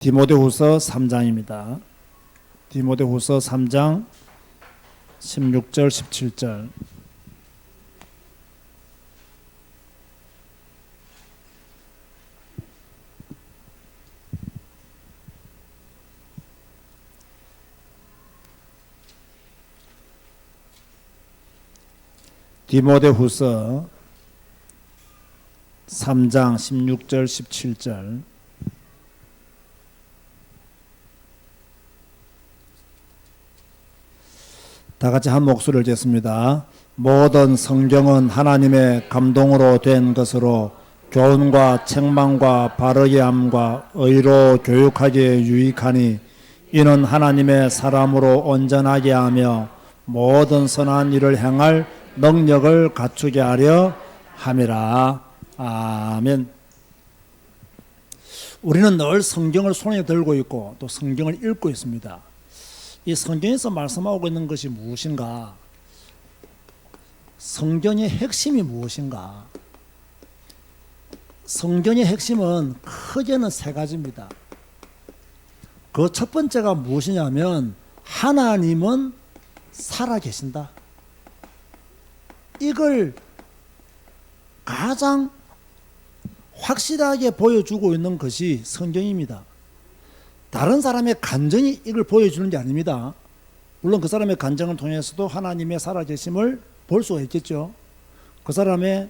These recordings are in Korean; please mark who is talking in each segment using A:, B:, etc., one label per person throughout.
A: 디모데후서 3장입니다. 디모데후서 3장 16절 17절. 디모데후서 3장 16절 17절. 다 같이 한 목소리를 냈습니다. 모든 성경은 하나님의 감동으로 된 것으로 교훈과 책망과 바르게 함과 의로 교육하기에 유익하니 이는 하나님의 사람으로 온전하게 하며 모든 선한 일을 행할 능력을 갖추게 하려 함이라. 아멘. 우리는 늘 성경을 손에 들고 있고 또 성경을 읽고 있습니다. 이 성경에서 말씀하고 있는 것이 무엇인가? 성경의 핵심이 무엇인가? 성경의 핵심은 크게는 세 가지입니다. 그 첫 번째가 무엇이냐면 하나님은 살아계신다. 이걸 가장 확실하게 보여주고 있는 것이 성경입니다. 다른 사람의 감정이 이걸 보여주는 게 아닙니다. 물론 그 사람의 감정을 통해서도 하나님의 살아계심을 볼 수가 있겠죠. 그 사람의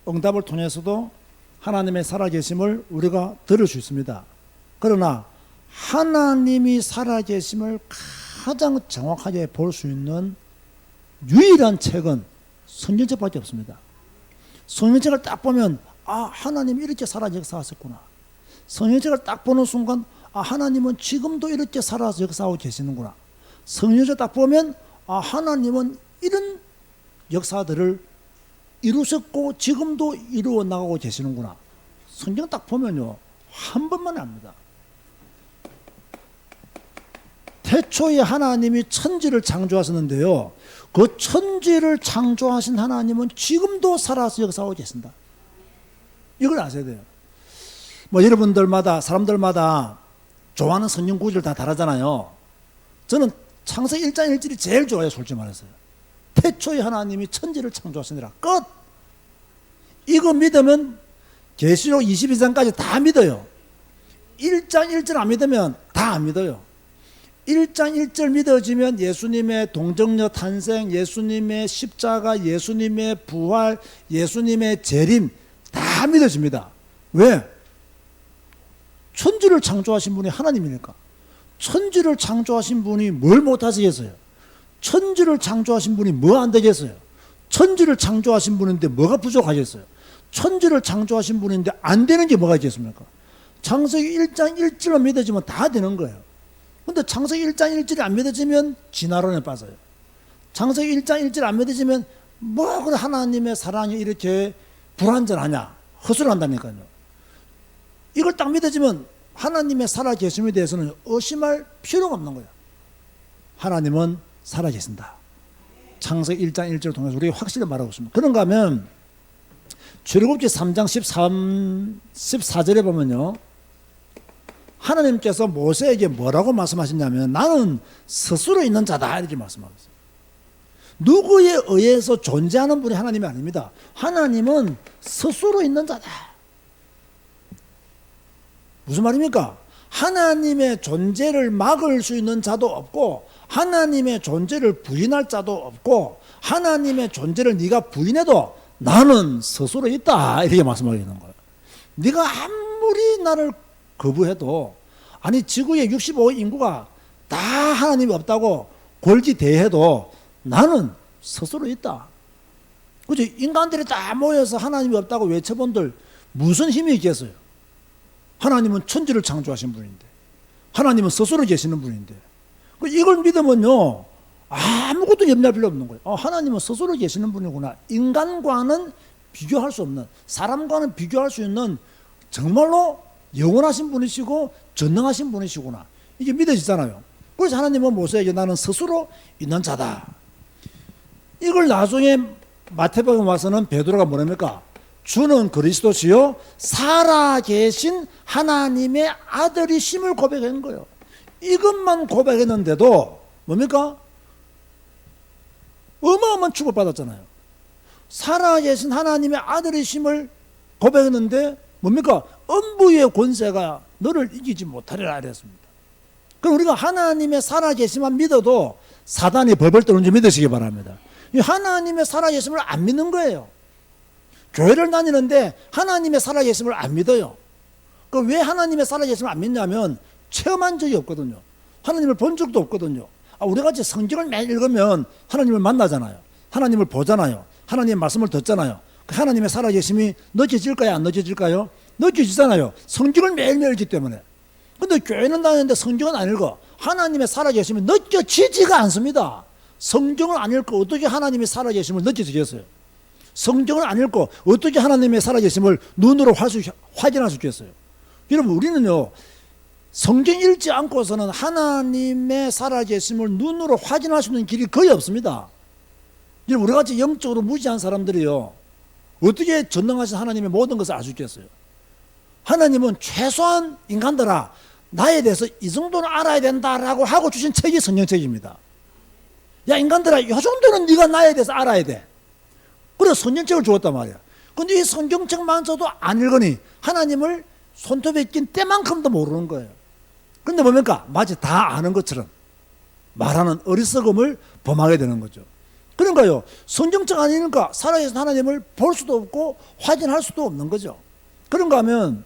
A: 응답을 통해서도 하나님의 살아계심을 우리가 들을 수 있습니다. 그러나 하나님이 살아계심을 가장 정확하게 볼 수 있는 유일한 책은 성경책밖에 없습니다. 성경책을 딱 보면 하나님이 이렇게 살아 역사하셨구나. 성경책을 딱 보는 순간 하나님은 지금도 이렇게 살아서 역사하고 계시는구나. 성경을 딱 보면 하나님은 이런 역사들을 이루셨고 지금도 이루어 나가고 계시는구나. 성경 딱 보면요 한 번만에 압니다. 태초에 하나님이 천지를 창조하셨는데요, 그 천지를 창조하신 하나님은 지금도 살아서 역사하고 계신다. 이걸 아셔야 돼요. 여러분들마다 사람들마다 좋아하는 성경 구절 다 다르잖아요. 저는 창세기 1장 1절이 제일 좋아요. 솔직히 말해서요. 태초에 하나님이 천지를 창조하시니라. 끝. 이거 믿으면 계시록 22장까지 다 믿어요. 1장 1절 안 믿으면 다 안 믿어요. 1장 1절 믿어지면 예수님의 동정녀 탄생, 예수님의 십자가, 예수님의 부활, 예수님의 재림 다 믿어집니다. 왜? 천지를 창조하신 분이 하나님이니까. 천지를 창조하신 분이 뭘 못하시겠어요? 천지를 창조하신 분이 뭐 안 되겠어요? 천지를 창조하신 분인데 뭐가 부족하겠어요? 천지를 창조하신 분인데 안 되는 게 뭐가 있겠습니까? 창세기 1장 1절만 믿어지면 다 되는 거예요. 근데 창세기 1장 1절이 안 믿어지면 진화론에 빠져요. 창세기 1장 1절 안 믿어지면 뭐 그래 하나님의 사랑이 이렇게 불완전하냐? 허술한다니까요. 이걸 딱 믿어지면 하나님의 살아계심에 대해서는 의심할 필요가 없는 거예요. 하나님은 살아계신다. 창세기 1장 1절을 통해서 우리가 확실히 말하고 있습니다. 그런가 하면 출애굽기 3장 14절에 보면요, 하나님께서 모세에게 뭐라고 말씀하셨냐면 나는 스스로 있는 자다 이렇게 말씀하고 있어요. 누구에 의해서 존재하는 분이 하나님이 아닙니다. 하나님은 스스로 있는 자다. 무슨 말입니까? 하나님의 존재를 막을 수 있는 자도 없고 하나님의 존재를 부인할 자도 없고 하나님의 존재를 네가 부인해도 나는 스스로 있다 이렇게 말씀하고 있는 거예요. 네가 아무리 나를 거부해도 지구의 65억 인구가 다 하나님이 없다고 골기대해도 나는 스스로 있다. 그죠? 인간들이 다 모여서 하나님이 없다고 외쳐본들 무슨 힘이 있겠어요? 하나님은 천지를 창조하신 분인데, 하나님은 스스로 계시는 분인데, 이걸 믿으면요 아무것도 염려할 필요 없는 거예요. 하나님은 스스로 계시는 분이구나. 인간과는 비교할 수 없는, 사람과는 비교할 수 있는 정말로 영원하신 분이시고 전능하신 분이시구나. 이게 믿어지잖아요. 그래서 하나님은 모세에게 나는 스스로 있는 자다. 이걸 나중에 마태복음 와서는 베드로가 뭐랍니까? 주는 그리스도시요 살아계신 하나님의 아들이심을 고백한 거예요. 이것만 고백했는데도 뭡니까? 어마어마한 축복을 받았잖아요. 살아계신 하나님의 아들이심을 고백했는데 뭡니까? 음부의 권세가 너를 이기지 못하리라 그랬습니다. 그럼 우리가 하나님의 살아계심만 믿어도 사단이 벌벌 떠는 줄 믿으시기 바랍니다. 하나님의 살아계심을 안 믿는 거예요. 교회를 다니는데 하나님의 살아계심을 안 믿어요. 그 왜 하나님의 살아계심을 안 믿냐면 체험한 적이 없거든요. 하나님을 본 적도 없거든요. 우리 같이 성경을 매일 읽으면 하나님을 만나잖아요. 하나님을 보잖아요. 하나님의 말씀을 듣잖아요. 그 하나님의 살아계심이 느껴질까요? 안 느껴질까요? 느껴지잖아요. 성경을 매일매일 읽기 때문에. 근데 교회는 다니는데 성경은 안 읽어. 하나님의 살아계심이 느껴지지가 않습니다. 성경을 안 읽고 어떻게 하나님의 살아계심을 느껴지겠어요? 성경을 안 읽고 어떻게 하나님의 살아계심을 눈으로 확인할 수 있겠어요? 여러분, 우리는요, 성경 읽지 않고서는 하나님의 살아계심을 눈으로 확인할 수 있는 길이 거의 없습니다. 여러분, 우리같이 영적으로 무지한 사람들이요, 어떻게 전능하신 하나님의 모든 것을 알 수 있겠어요? 하나님은 최소한 인간들아, 나에 대해서 이 정도는 알아야 된다라고 하고 주신 책이 성경책입니다. 야, 인간들아, 이 정도는 네가 나에 대해서 알아야 돼. 그래서 성경책을 주었단 말이야. 근데 이 성경책만서도 안 읽으니 하나님을 손톱에 낀 때만큼도 모르는 거예요. 근데 뭡니까? 마치 다 아는 것처럼 말하는 어리석음을 범하게 되는 거죠. 그러니까요, 성경책 아니니까 살아계신 하나님을 볼 수도 없고 확인할 수도 없는 거죠. 그런가 하면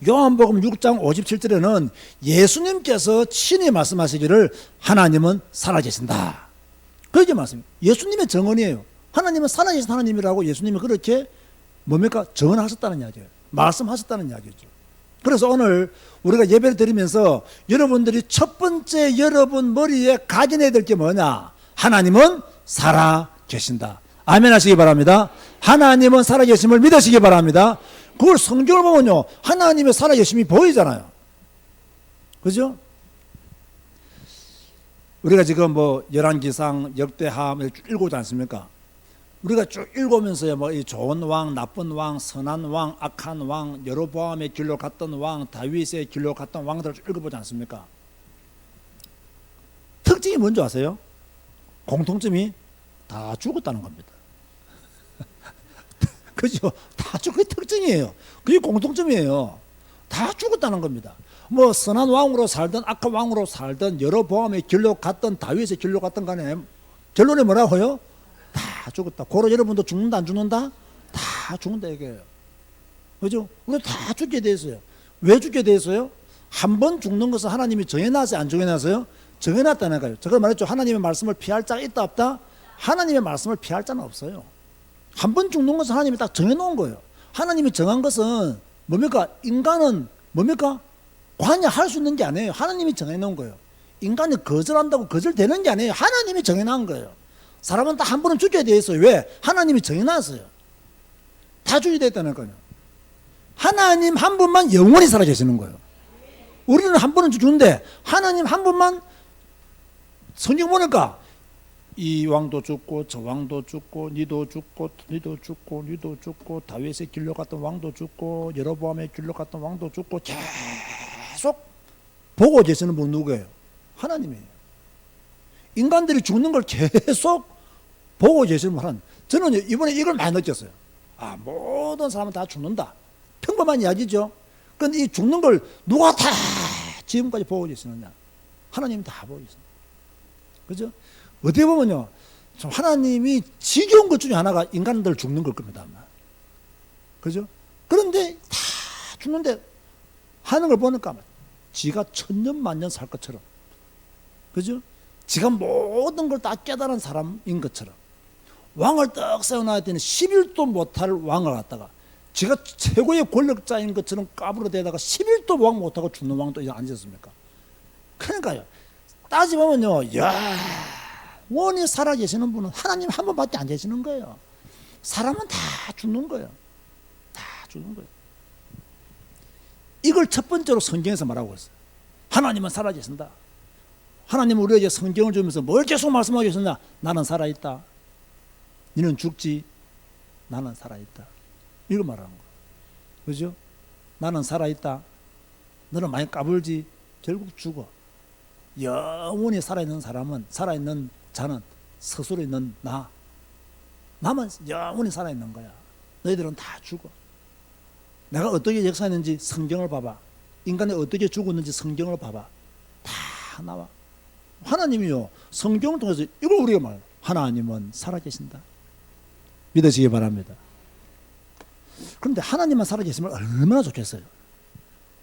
A: 요한복음 6장 57절에는 예수님께서 친히 말씀하시기를 하나님은 살아계신다. 그렇게 말씀입니다. 예수님의 정언이에요. 하나님은 살아계신 하나님이라고 예수님이 그렇게 뭡니까? 정언하셨다는 이야기예요. 말씀하셨다는 이야기죠. 그래서 오늘 우리가 예배를 드리면서 여러분들이 첫 번째 여러분 머리에 각인해야 될 게 뭐냐? 하나님은 살아계신다. 아멘 하시기 바랍니다. 하나님은 살아계심을 믿으시기 바랍니다. 그걸 성경을 보면요, 하나님의 살아계심이 보이잖아요. 그죠? 우리가 지금 뭐 열왕기상, 역대하 쭉 읽어오지 않습니까? 우리가 쭉 읽으면서요, 뭐 이 좋은 왕, 나쁜 왕, 선한 왕, 악한 왕, 여로보암의 길로 갔던 왕, 다윗의 길로 갔던 왕들을 쭉 읽어보지 않습니까? 특징이 뭔지 아세요? 공통점이 다 죽었다는 겁니다. 그죠? 다 그게 특징이에요. 그게 공통점이에요. 다 죽었다는 겁니다. 뭐 선한 왕으로 살든 악한 왕으로 살든 여로보암의 길로 갔든 다윗의 길로 갔든 간에 결론이 뭐라고요? 다 죽었다. 고로 여러분도 죽는다 안 죽는다? 다 죽는다 이거예요. 그죠? 우리 다 죽게 돼 있어요. 왜 죽게 돼 있어요? 한 번 죽는 것은 하나님이 정해놨어요? 안 정해놨어요? 정해놨다는 거예요. 제가 말했죠. 하나님의 말씀을 피할 자가 있다 없다? 하나님의 말씀을 피할 자는 없어요. 한 번 죽는 것은 하나님이 딱 정해놓은 거예요. 하나님이 정한 것은 뭡니까? 인간은 뭡니까? 관여할 수 있는 게 아니에요. 하나님이 정해놓은 거예요. 인간이 거절한다고 거절되는 게 아니에요. 하나님이 정해놓은 거예요. 사람은 다 한 번은 죽게 돼 있어요. 왜? 하나님이 정해놨어요. 다 죽게 됐다는 거예요. 하나님 한 분만 영원히 살아계시는 거예요. 우리는 한 번은 죽는데 하나님 한 분만, 성경 보니까 이 왕도 죽고 저 왕도 죽고 니도 죽고 니도 죽고 니도 죽고 다윗의 길로 갔던 왕도 죽고 여로보암의 길로 갔던 왕도 죽고 계속 보고 계시는 분은 누구예요? 하나님이에요. 인간들이 죽는 걸 계속 보고 계시는 분 하나님. 저는 이번에 이걸 많이 느꼈어요. 모든 사람은 다 죽는다. 평범한 이야기죠. 그런데 이 죽는 걸 누가 다 지금까지 보고 계시느냐? 하나님이 다 보고 계십니다. 그죠? 어떻게 보면요, 하나님이 지겨운 것 중에 하나가 인간들 죽는 걸 겁니다. 아마. 그죠? 그런데 다 죽는데 하는 걸 보니까 지가 천년 만년 살 것처럼, 그죠? 지가 모든 걸 다 깨달은 사람인 것처럼 왕을 떡 세워놔야 되는 11도 못할 왕을 갖다가 지가 최고의 권력자인 것처럼 까불어대다가 11도 왕 못하고 죽는 왕도 아니었습니까? 그러니까요, 따지보면요, 원히 살아계시는 분은 하나님 한 번밖에 안 계시는 거예요. 사람은 다 죽는 거예요. 다 죽는 거예요. 이걸 첫 번째로 성경에서 말하고 있어요. 하나님은 살아계신다. 하나님은 우리에게 성경을 주면서 뭘 계속 말씀하고 계셨냐? 나는 살아있다. 너는 죽지. 나는 살아있다. 이거 말하는 거예요. 그죠? 나는 살아있다. 너는 많이 까불지. 결국 죽어. 영원히 살아있는 사람은, 살아있는 자는 스스로 있는 나만 영원히 살아있는 거야. 너희들은 다 죽어. 내가 어떻게 역사했는지 성경을 봐봐. 인간이 어떻게 죽었는지 성경을 봐봐. 다 나와. 하나님이요, 성경을 통해서 이걸 우리가 말해요. 하나님은 살아계신다. 믿으시기 바랍니다. 그런데 하나님만 살아계시면 얼마나 좋겠어요.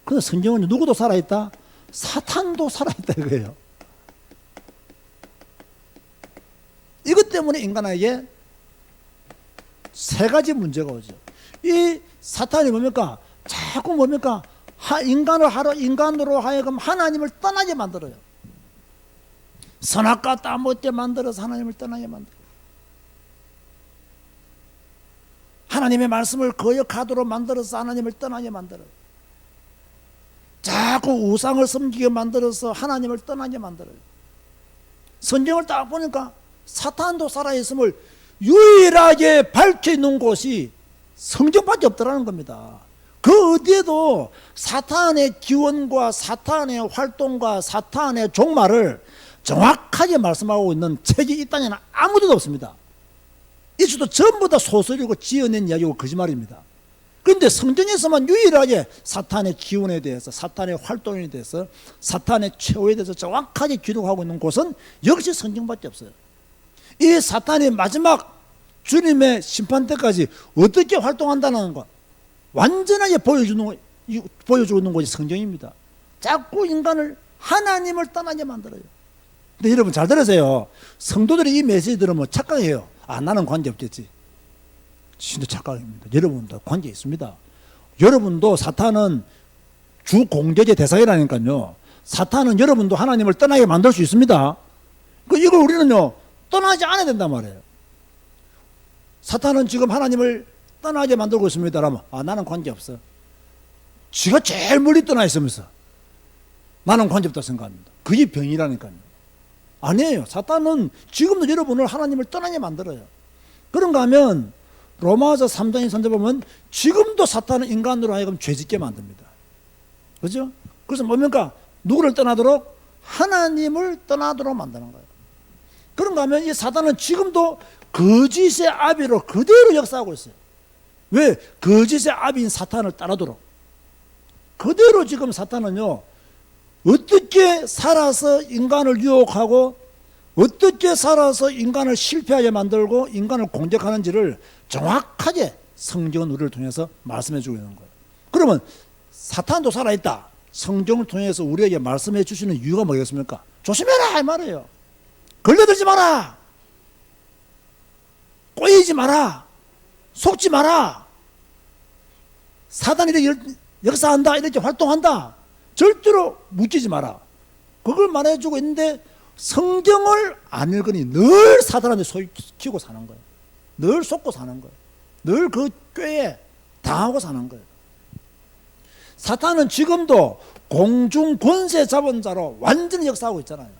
A: 그런데 성경은 누구도 살아있다? 사탄도 살아있다 이거예요. 이것 때문에 인간에게 세 가지 문제가 오죠. 이 사탄이 뭡니까? 자꾸 뭡니까? 인간으로 하여금 하나님을 떠나게 만들어요. 선악과 따못게 만들어서 하나님을 떠나게 만들어요. 하나님의 말씀을 거역하도록 만들어서 하나님을 떠나게 만들어요. 자꾸 우상을 섬기게 만들어서 하나님을 떠나게 만들어요. 성경을 딱 보니까 사탄도 살아있음을 유일하게 밝혀있는 곳이 성경밖에 없더라는 겁니다. 그 어디에도 사탄의 기원과 사탄의 활동과 사탄의 종말을 정확하게 말씀하고 있는 책이 이 땅에는 아무데도 없습니다. 이것도 전부 다 소설이고 지어낸 이야기고 거짓말입니다. 그런데 성경에서만 유일하게 사탄의 기원에 대해서, 사탄의 활동에 대해서, 사탄의 최후에 대해서 정확하게 기록하고 있는 곳은 역시 성경밖에 없어요. 이 사탄이 마지막 주님의 심판 때까지 어떻게 활동한다는 것 완전하게 보여주고 있는 것이 성경입니다. 자꾸 인간을, 하나님을 떠나게 만들어요. 근데 여러분 잘 들으세요. 성도들이 이 메시지 들으면 착각해요. 나는 관계없겠지. 진짜 착각입니다. 여러분도 관계 있습니다. 여러분도 사탄은 주 공격의 대상이라니까요. 사탄은 여러분도 하나님을 떠나게 만들 수 있습니다. 이걸 우리는요, 떠나지 않아야 된단 말이에요. 사탄은 지금 하나님을 떠나게 만들고 있습니다. 라면, 나는 관계없어. 지가 제일 멀리 떠나 있으면서 나는 관계없다 생각합니다. 그게 병이라니까요. 아니에요. 사탄은 지금도 여러분을 하나님을 떠나게 만들어요. 그런가 하면 로마서 3장 23절 보면 지금도 사탄은 인간으로 하여금 죄짓게 만듭니다. 그죠? 그래서 뭡니까? 누구를 떠나도록? 하나님을 떠나도록 만드는 거예요. 그런가 하면 이 사탄은 지금도 거짓의 아비로 그대로 역사하고 있어요. 왜? 거짓의 아비인 사탄을 따르도록. 그대로 지금 사탄은요, 어떻게 살아서 인간을 유혹하고 어떻게 살아서 인간을 실패하게 만들고 인간을 공격하는지를 정확하게 성경은 우리를 통해서 말씀해 주고 있는 거예요. 그러면 사탄도 살아있다. 성경을 통해서 우리에게 말씀해 주시는 이유가 뭐겠습니까? 조심해라 이 말이에요. 걸려들지 마라. 꼬이지 마라. 속지 마라. 사단이 이렇게 역사한다, 이렇게 활동한다. 절대로 묶이지 마라. 그걸 말해주고 있는데 성경을 안 읽으니 늘 사단한테 속이고 사는 거예요. 늘 속고 사는 거예요. 늘 그 꾀에 당하고 사는 거예요. 사탄은 지금도 공중 권세 잡은 자로 완전히 역사하고 있잖아요.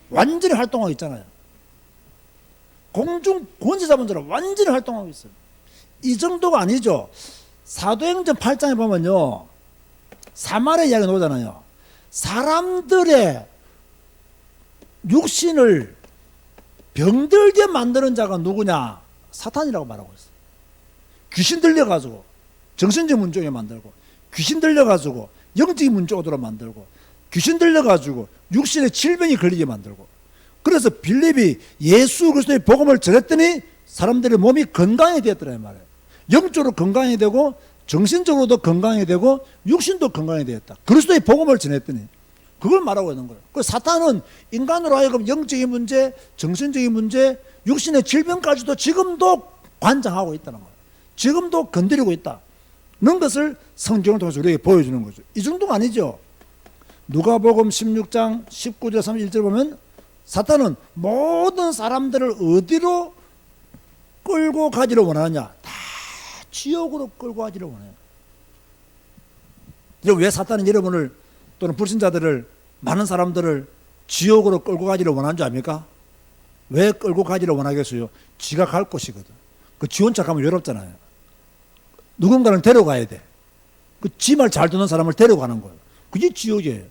A: 완전히 활동하고 있잖아요. 공중 권세 잡은 자로 완전히 활동하고 있어요. 이 정도가 아니죠. 사도행전 8장에 보면요, 사마리아 이야기 나오잖아요. 사람들의 육신을 병들게 만드는 자가 누구냐? 사탄이라고 말하고 있어요. 귀신 들려가지고 정신적 문제에 만들고, 귀신 들려가지고 영적인 문제로 만들고, 귀신 들려가지고 육신의 질병이 걸리게 만들고. 그래서 빌립이 예수 그리스도의 복음을 전했더니 사람들의 몸이 건강이 되었더란 말이에요. 영적으로 건강이 되고 정신적으로도 건강이 되고 육신도 건강이 되었다. 그리스도의 복음을 전했더니 그걸 말하고 있는 거예요. 그 사탄은 인간으로 하여금 영적인 문제, 정신적인 문제, 육신의 질병까지도 지금도 관장하고 있다는 거예요. 지금도 건드리고 있다는 것을 성경을 통해서 우리에게 보여주는 거죠. 이 정도가 아니죠. 누가복음 16장 19절 31절 보면 사탄은 모든 사람들을 어디로 끌고 가기를 원하느냐? 다 지옥으로 끌고 가기를 원해요. 왜 사탄은 여러분을 또는 불신자들을, 많은 사람들을 지옥으로 끌고 가기를 원하는 줄 압니까? 왜 끌고 가기를 원하겠어요? 지가 갈 곳이거든. 그 지 혼자 가면 외롭잖아요. 누군가를 데려가야 돼. 그 지 말 잘 듣는 사람을 데려가는 거예요. 그게 지옥이에요.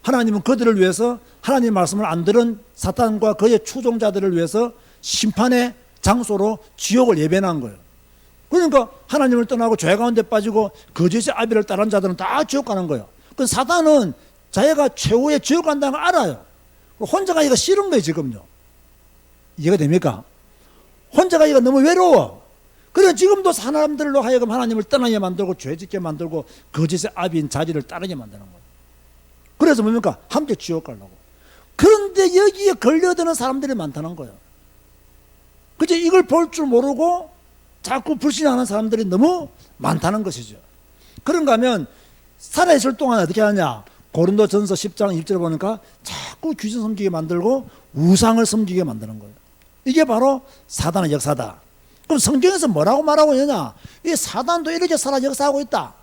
A: 하나님은 그들을 위해서 하나님의 말씀을 안 들은 사탄과 그의 추종자들을 위해서 심판의 장소로 지옥을 예배한 거예요. 그러니까 하나님을 떠나고 죄 가운데 빠지고 거짓의 아비를 따른 자들은 다 지옥 가는 거예요. 그 사탄은 자기가 최후의 지옥 간다는 걸 알아요. 혼자 가기가 싫은 거예요, 지금요. 이해가 됩니까? 혼자 가기가 너무 외로워. 그래서 지금도 사람들로 하여금 하나님을 떠나게 만들고 죄짓게 만들고 거짓의 아비인 자질을 따르게 만드는 거예요. 그래서 뭡니까? 함께 지옥 가려고. 그런데 여기에 걸려드는 사람들이 많다는 거예요. 그치? 이걸 볼 줄 모르고 자꾸 불신하는 사람들이 너무 많다는 것이죠. 그런가 하면 살아있을 동안 어떻게 하냐? 고린도전서 10장 1절에 보니까 자꾸 귀신 섬기게 만들고 우상을 섬기게 만드는 거예요. 이게 바로 사단의 역사다. 그럼 성경에서 뭐라고 말하고 있느냐? 이 사단도 이렇게 살아 역사하고 있다.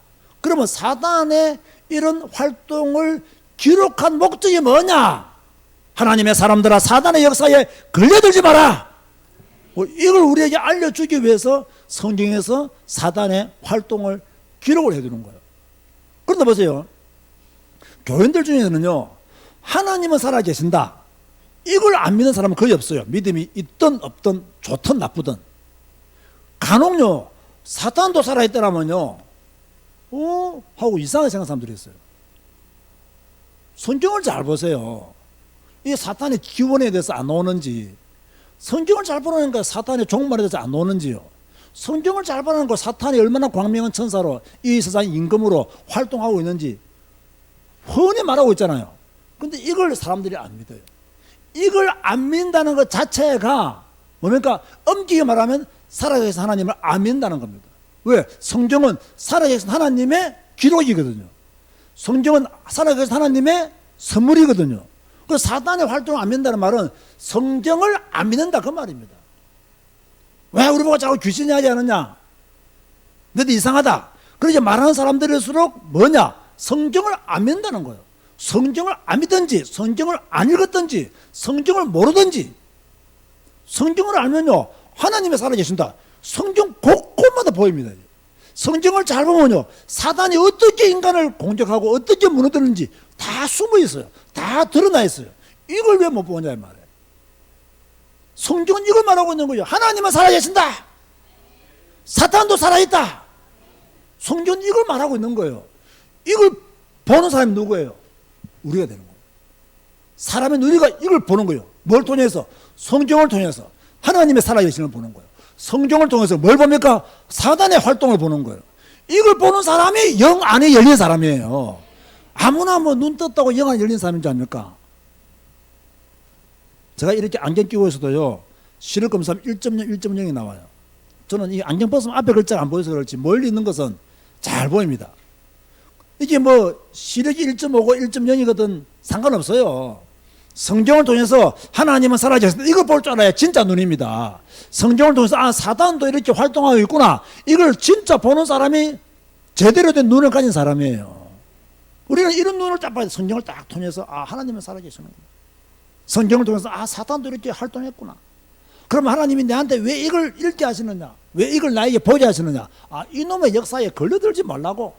A: 그러면 사단의 이런 활동을 기록한 목적이 뭐냐? 하나님의 사람들아, 사단의 역사에 걸려들지 마라. 이걸 우리에게 알려주기 위해서 성경에서 사단의 활동을 기록을 해두는 거예요. 그런데 보세요. 교인들 중에는요, 하나님은 살아계신다. 이걸 안 믿는 사람은 거의 없어요. 믿음이 있든 없든 좋든 나쁘든. 간혹요, 사탄도 살아있더라면요, 하고 이상하게 생각하는 사람들이 있어요. 성경을 잘 보세요. 이 사탄의 기원에 대해서 안 나오는지, 성경을 잘 보라니까 사탄의 종말에 대해서 안 나오는지요. 성경을 잘 보라는 거 사탄이 얼마나 광명한 천사로 이 세상 임금으로 활동하고 있는지 훤히 말하고 있잖아요. 근데 이걸 사람들이 안 믿어요. 이걸 안 믿는다는 것 자체가 뭡니까? 엄격히 말하면 살아계신 하나님을 안 믿는다는 겁니다. 왜? 성경은 살아계신 하나님의 기록이거든요. 성경은 살아계신 하나님의 선물이거든요. 그 사단의 활동을 안 믿는다는 말은 성경을 안 믿는다 그 말입니다. 왜 우리 보고 자꾸 귀신이 하지 않느냐? 너도 이상하다. 그렇게 말하는 사람들일수록 뭐냐? 성경을 안 믿는다는 거예요. 성경을 안 믿든지 성경을 안 읽었든지 성경을 모르든지 성경을 알면요 하나님이 살아계신다. 성경 곳곳마다 보입니다. 성경을 잘 보면요 사단이 어떻게 인간을 공격하고 어떻게 무너뜨리는지 다 숨어 있어요. 다 드러나 있어요. 이걸 왜 못 보냐 이 말이에요. 성경은 이걸 말하고 있는 거예요. 하나님은 살아계신다. 사탄도 살아있다. 성경은 이걸 말하고 있는 거예요. 이걸 보는 사람이 누구예요? 우리가 되는 거예요. 사람의 우리가 이걸 보는 거예요. 뭘 통해서? 성경을 통해서 하나님의 살아계심을 보는 거예요. 성경을 통해서 뭘 봅니까? 사단의 활동을 보는 거예요. 이걸 보는 사람이 영 안에 열린 사람이에요. 아무나 뭐 눈 떴다고 영 안에 열린 사람인 줄 압니까? 제가 이렇게 안경 끼고 있어도요 시력 검사하면 1.0, 1.0이 나와요. 저는 이 안경 벗으면 앞에 글자가 안 보여서 그렇지 멀리 있는 것은 잘 보입니다. 이게 뭐 시력이 1.5고 1.0이거든 상관없어요. 성경을 통해서 하나님은 살아계신다. 이걸 볼 줄 알아야 진짜 눈입니다. 성경을 통해서 아 사단도 이렇게 활동하고 있구나. 이걸 진짜 보는 사람이 제대로 된 눈을 가진 사람이에요. 우리는 이런 눈을 딱 봐야 돼. 성경을 딱 통해서 아 하나님은 살아계시는구나. 성경을 통해서 아 사단도 이렇게 활동했구나. 그럼 하나님이 내한테 왜 이걸 읽게 하시느냐? 왜 이걸 나에게 보게 하시느냐? 아 이놈의 역사에 걸려들지 말라고.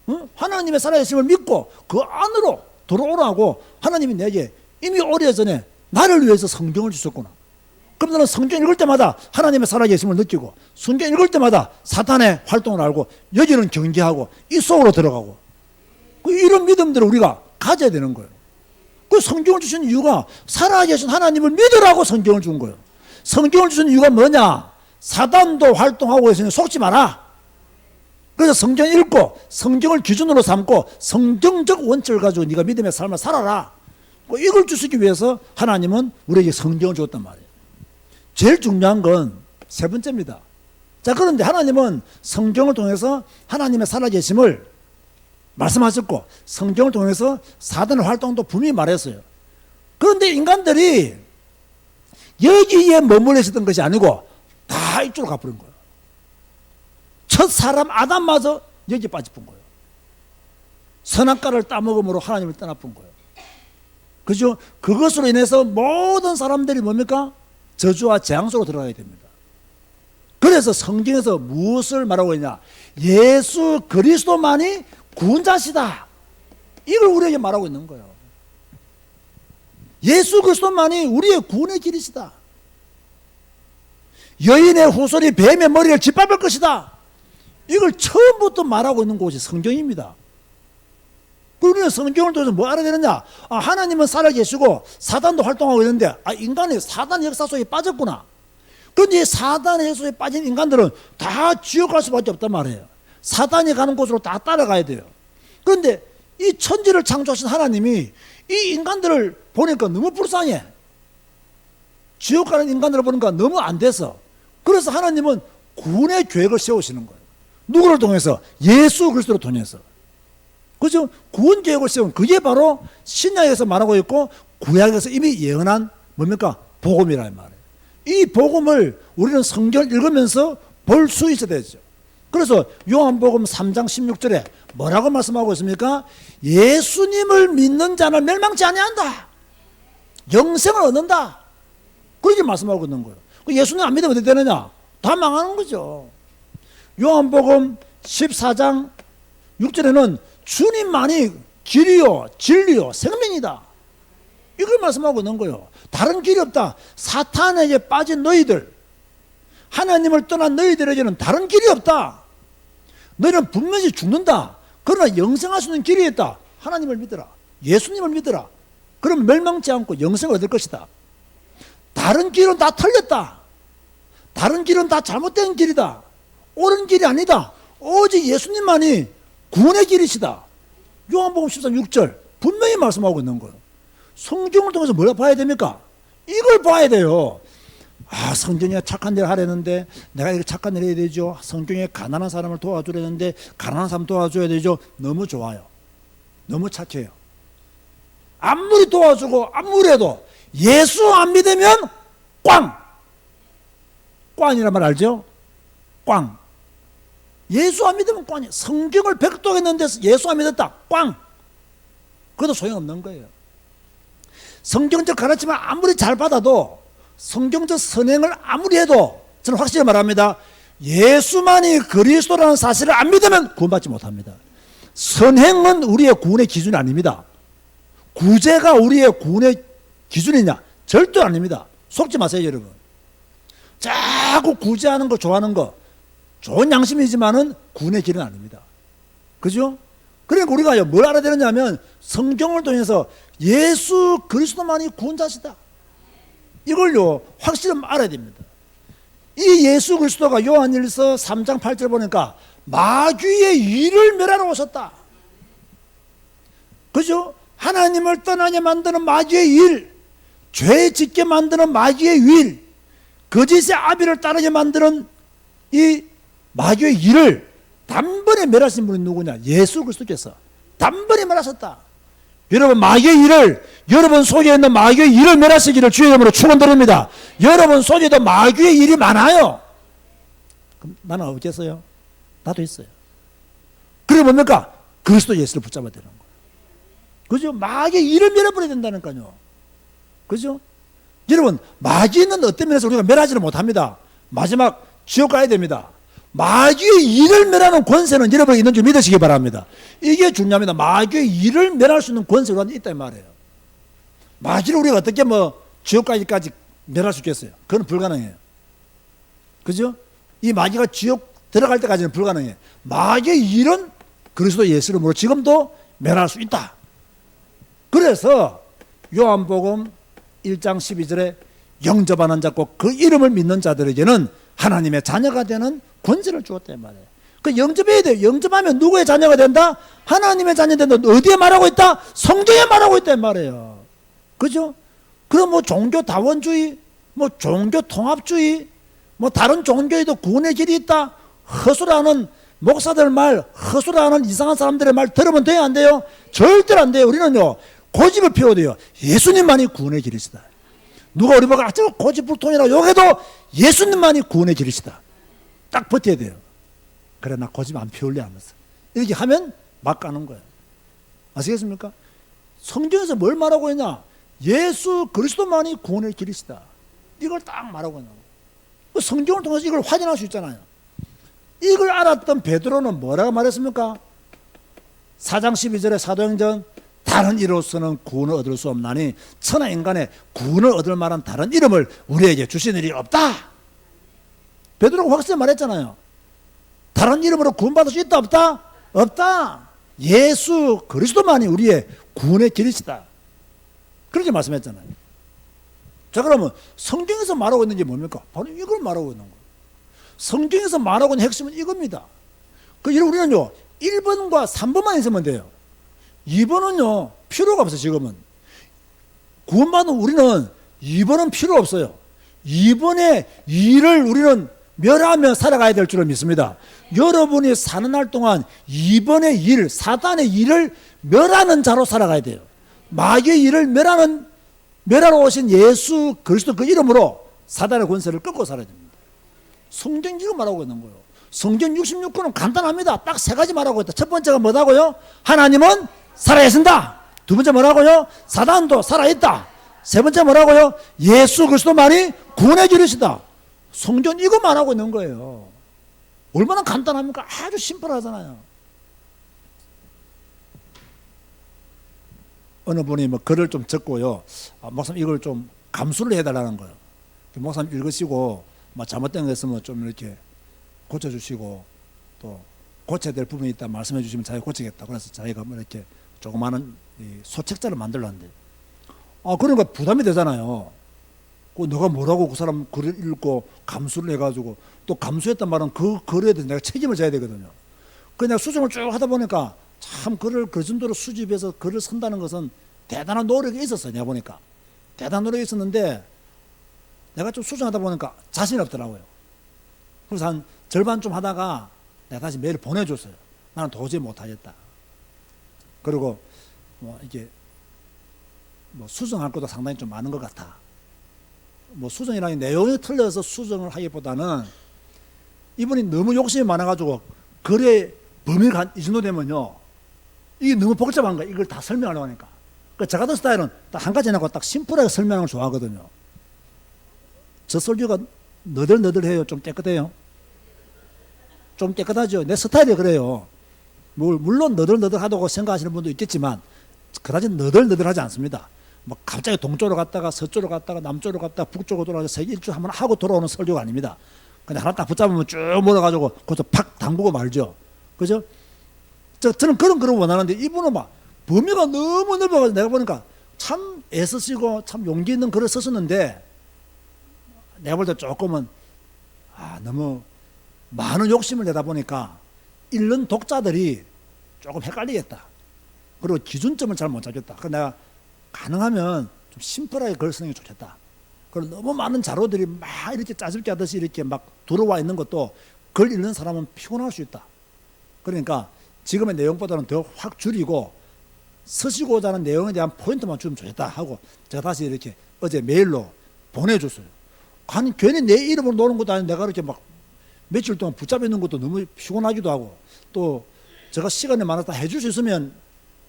A: 응? 하나님의 살아계심을 믿고 그 안으로 들어오라고 하나님이 내게 이미 오래전에 나를 위해서 성경을 주셨구나. 그럼 나는 성경 읽을 때마다 하나님의 살아계심을 느끼고 성경 읽을 때마다 사탄의 활동을 알고 여기는 경계하고 이 속으로 들어가고 이런 믿음들을 우리가 가져야 되는 거예요. 그 성경을 주신 이유가 살아계신 하나님을 믿으라고 성경을 준 거예요. 성경을 주신 이유가 뭐냐? 사단도 활동하고 있으니 속지 마라. 그래서 성경 읽고 성경을 기준으로 삼고 성경적 원칙을 가지고 네가 믿음의 삶을 살아라. 이걸 주시기 위해서 하나님은 우리에게 성경을 줬단 말이에요. 제일 중요한 건 세 번째입니다. 자, 그런데 하나님은 성경을 통해서 하나님의 살아계심을 말씀하셨고 성경을 통해서 사단의 활동도 분명히 말했어요. 그런데 인간들이 여기에 머물러 있었던 것이 아니고 다 이쪽으로 가버린 거예요. 첫 사람 아담마저 여기에 빠져본 거예요. 선악과를 따먹음으로 하나님을 떠나본 거예요. 그죠? 그것으로 인해서 모든 사람들이 뭡니까? 저주와 재앙 속으로 들어가게 됩니다. 그래서 성경에서 무엇을 말하고 있냐? 예수 그리스도만이 구원자시다. 이걸 우리에게 말하고 있는 거예요. 예수 그리스도만이 우리의 구원의 길이시다. 여인의 후손이 뱀의 머리를 짓밟을 것이다. 이걸 처음부터 말하고 있는 곳이 성경입니다. 우리는 성경을 통해서 뭐 알아야 되느냐? 하나님은 살아계시고 사단도 활동하고 있는데 인간이 사단의 역사 속에 빠졌구나. 그런데 사단의 역사 속에 빠진 인간들은 다 지옥 갈 수밖에 없단 말이에요. 사단이 가는 곳으로 다 따라가야 돼요. 그런데 이 천지를 창조하신 하나님이 이 인간들을 보니까 너무 불쌍해. 지옥 가는 인간들을 보니까 너무 안 돼서, 그래서 하나님은 구원의 계획을 세우시는 거예요. 누구를 통해서? 예수 그리스도를 통해서. 그죠? 구원 계획을 세운 그게 바로 신약에서 말하고 있고 구약에서 이미 예언한 뭡니까? 복음이라는 말이에요. 이 복음을 우리는 성경을 읽으면서 볼 수 있어야 되죠. 그래서 요한복음 3장 16절에 뭐라고 말씀하고 있습니까? 예수님을 믿는 자는 멸망치 아니한다. 영생을 얻는다. 그렇게 말씀하고 있는 거예요. 예수님 안 믿으면 어떻게 되느냐? 다 망하는 거죠. 요한복음 14장 6절에는 주님만이 길이요 진리요 생명이다. 이걸 말씀하고 있는 거예요. 다른 길이 없다. 사탄에게 빠진 너희들, 하나님을 떠난 너희들에게는 다른 길이 없다. 너희는 분명히 죽는다. 그러나 영생할 수 있는 길이 있다. 하나님을 믿어라. 예수님을 믿어라. 그럼 멸망치 않고 영생을 얻을 것이다. 다른 길은 다 틀렸다. 다른 길은 다 잘못된 길이다. 옳은 길이 아니다. 오직 예수님만이 구원의 길이시다. 요한복음 13장 6절 분명히 말씀하고 있는 거예요. 성경을 통해서 뭘 봐야 됩니까? 이걸 봐야 돼요. 성경에 착한 일을 하려는데 내가 이렇게 착한 일을 해야 되죠. 성경에 가난한 사람을 도와주려는데 가난한 사람 도와줘야 되죠. 너무 좋아요. 너무 착해요. 아무리 도와주고 아무리 해도 예수 안 믿으면 꽝! 꽝이란 말 알죠? 꽝. 예수 안 믿으면 꽝이에요. 성경을 백독했는데 예수 안 믿었다. 꽝. 그것도 소용없는 거예요. 성경적 가르침을 아무리 잘 받아도, 성경적 선행을 아무리 해도 저는 확실히 말합니다. 예수만이 그리스도라는 사실을 안 믿으면 구원받지 못합니다. 선행은 우리의 구원의 기준이 아닙니다. 구제가 우리의 구원의 기준이냐? 절대 아닙니다. 속지 마세요, 여러분. 자꾸 구제하는 거 좋아하는 거 좋은 양심이지만은 구원의 길은 아닙니다. 그죠? 그러니까 우리가 뭘 알아야 되느냐면 성경을 통해서 예수 그리스도만이 구원자시다. 이걸요 확실히 알아야 됩니다. 이 예수 그리스도가 요한일서 3장 8절 보니까 마귀의 일을 멸하러 오셨다. 그죠? 하나님을 떠나게 만드는 마귀의 일, 죄 짓게 만드는 마귀의 일, 거짓의 아비를 따르게 만드는 이 마귀의 일을 단번에 멸하신 분이 누구냐? 예수 그리스도께서 단번에 멸하셨다. 여러분, 마귀의 일을, 여러분 속에 있는 마귀의 일을 멸하시기를 주의 이름으로 축원드립니다. 여러분 속에도 마귀의 일이 많아요. 그럼 나는 없겠어요? 나도 있어요. 그게 뭡니까? 그리스도 예수를 붙잡아야 되는 거예요. 그죠? 마귀의 일을 멸해버려야 된다니까요. 그죠? 여러분, 마귀는 어떤 면에서 우리가 멸하지를 못합니다. 마지막 지옥 가야 됩니다. 마귀의 일을 멸하는 권세는 여러분이 있는 줄 믿으시기 바랍니다. 이게 중요합니다. 마귀의 일을 멸할 수 있는 권세가 있단 말이에요. 마귀를 우리가 어떻게 지옥까지 멸할 수 있겠어요? 그건 불가능해요. 그죠? 이 마귀가 지옥 들어갈 때까지는 불가능해요. 마귀의 일은 그리스도 예수 이름으로 지금도 멸할 수 있다. 그래서 요한복음 1장 12절에 영접하는 자고 그 이름을 믿는 자들에게는 하나님의 자녀가 되는 권세를 주었다 말이에요. 그 영접해야 돼요. 영접하면 누구의 자녀가 된다? 하나님의 자녀 된다. 어디에 말하고 있다? 성경에 말하고 있단 말이에요. 그죠? 그럼 종교 다원주의, 종교 통합주의, 다른 종교에도 구원의 길이 있다. 허술하는 목사들 말, 허술하는 이상한 사람들의 말 들으면 돼요, 안 돼요? 절대로 안 돼요. 우리는요 고집을 피워야 돼요. 예수님만이 구원의 길이시다. 누가 우리 보고 아주 고집불통이라고 욕해도 예수님만이 구원의 길이시다. 딱 버텨야 돼요. 그래, 나 고집 안 피울래 하면서 이렇게 하면 막 가는 거예요. 아시겠습니까? 성경에서 뭘 말하고 있냐? 예수 그리스도만이 구원의 길이시다. 이걸 딱 말하고 있는 거예요. 성경을 통해서 이걸 확인할 수 있잖아요. 이걸 알았던 베드로는 뭐라고 말했습니까? 4장 12절에 사도행전 다른 이로서는 구원을 얻을 수 없나니 천하 인간의 구원을 얻을 만한 다른 이름을 우리에게 주신 일이 없다. 베드로가 확실히 말했잖아요. 다른 이름으로 구원받을 수 있다 없다? 없다. 예수 그리스도만이 우리의 구원의 길이시다. 그렇게 말씀했잖아요. 자, 그러면 성경에서 말하고 있는 게 뭡니까? 바로 이걸 말하고 있는 거예요. 성경에서 말하고 있는 핵심은 이겁니다. 우리는요 1번과 3번만 있으면 돼요. 2번은요 필요가 없어요. 지금은 구원받은 우리는 2번은 필요 없어요. 2번의 일을 우리는 멸하며 살아가야 될 줄을 믿습니다. 여러분이 사는 날 동안 2번의 일, 사단의 일을 멸하는 자로 살아가야 돼요. 마귀의 일을 멸하러 오신 예수 그리스도 그 이름으로 사단의 권세를 꺾고 살아야 됩니다. 성경 이거 말하고 있는 거예요. 성경 66권은 간단합니다. 딱 세 가지 말하고 있다. 첫 번째가 뭐라고요? 하나님은 살아계신다. 두 번째 뭐라고요? 사단도 살아있다. 세 번째 뭐라고요? 예수 그리스도만이 구원의 길이시다. 성경 이거 말하고 있는 거예요. 얼마나 간단합니까? 아주 심플하잖아요. 어느 분이 뭐 글을 좀 적고요. 목사님 이걸 좀 감수를 해달라는 거예요. 목사님 읽으시고 뭐 잘못된 거 있으면 좀 이렇게 고쳐주시고 또 고쳐야 될 부분이 있다 말씀해 주시면 자기가 고치겠다. 그래서 자기가 뭐 이렇게 조그마한 소책자를 만들었는데 그러니까 부담이 되잖아요. 너가 뭐라고 그 사람 글을 읽고 감수를 해가지고 또 감수했단 말은 그 글에 대해서 내가 책임을 져야 되거든요. 그래서 내가 수정을 쭉 하다 보니까 참 글을 그 정도로 수집해서 글을 쓴다는 것은 대단한 노력이 있었어요. 내가 보니까 대단한 노력이 있었는데 내가 좀 수정하다 보니까 자신이 없더라고요. 그래서 한 절반 좀 하다가 내가 다시 메일을 보내줬어요. 나는 도저히 못하겠다. 그리고 이게 수정할 것도 상당히 좀 많은 것 같아. 수정이라는 내용이 틀려서 수정을 하기보다는 이분이 너무 욕심이 많아가지고 글의 범위가 이 정도 되면요 이게 너무 복잡한 거야. 이걸 다 설명하려고 하니까. 그러니까 저 같은 스타일은 딱 한 가지 해놓고 딱 심플하게 설명하는 걸 좋아하거든요. 저 설교가 너덜너덜해요? 좀 깨끗해요? 좀 깨끗하죠? 내 스타일이 그래요. 물론 너덜너덜하다고 생각하시는 분도 있겠지만 그다지 너덜너덜하지 않습니다. 갑자기 동쪽으로 갔다가 서쪽으로 갔다가 남쪽으로 갔다가 북쪽으로 돌아가서 세계 일주 한번 하고 돌아오는 설교가 아닙니다. 그냥 하나 딱 붙잡으면 쭉 몰아가지고 그것도 팍 담그고 말죠. 그죠? 저는 그런 글을 원하는데 이분은 범위가 너무 넓어가지고 내가 보니까 참 애쓰시고 참 용기 있는 글을 썼었는데 내가 볼 때 조금은 너무 많은 욕심을 내다 보니까 읽는 독자들이 조금 헷갈리겠다. 그리고 기준점을 잘 못 잡겠다. 그래서 내가 가능하면 좀 심플하게 글을 쓰는 게 좋겠다. 그리고 너무 많은 자료들이 막 이렇게 짜집게 하듯이 이렇게 막 들어와 있는 것도 글 읽는 사람은 피곤할 수 있다. 그러니까 지금의 내용보다는 더 확 줄이고 쓰시고자 하는 내용에 대한 포인트만 주면 좋겠다 하고 제가 다시 이렇게 어제 메일로 보내줬어요. 아니 괜히 내 이름으로 노는 것도 아니고 내가 이렇게 막 며칠 동안 붙잡혀 있는 것도 너무 피곤하기도 하고 또 제가 시간이 많아서 해줄 수 있으면